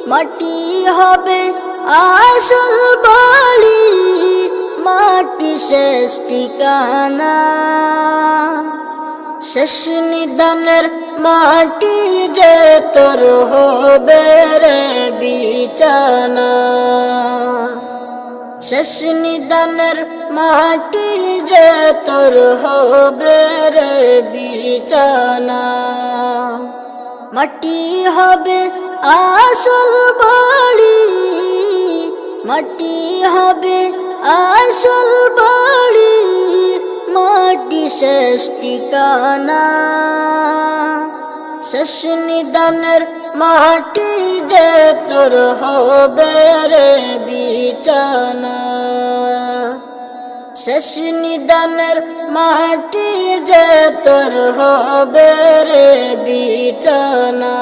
মাটি হবে আসল বাড়ি, মাটি শেষ ঠিকানা। শেষ নিদানের মাটি যে তোর হবে রে বিছানা। শেষ নিদানের মাটি যে তোর হবে রে বিছানা। মাটি হবে আসল বাড়ি, মাটি হবে আসল বাড়ি, মাটি শেষ ঠিকানা। শেষ নিদানের মাটি যে তোর হবে রে বিছানা। শেষ নিদানের মাটি যে তোর হবে রে বিছানা।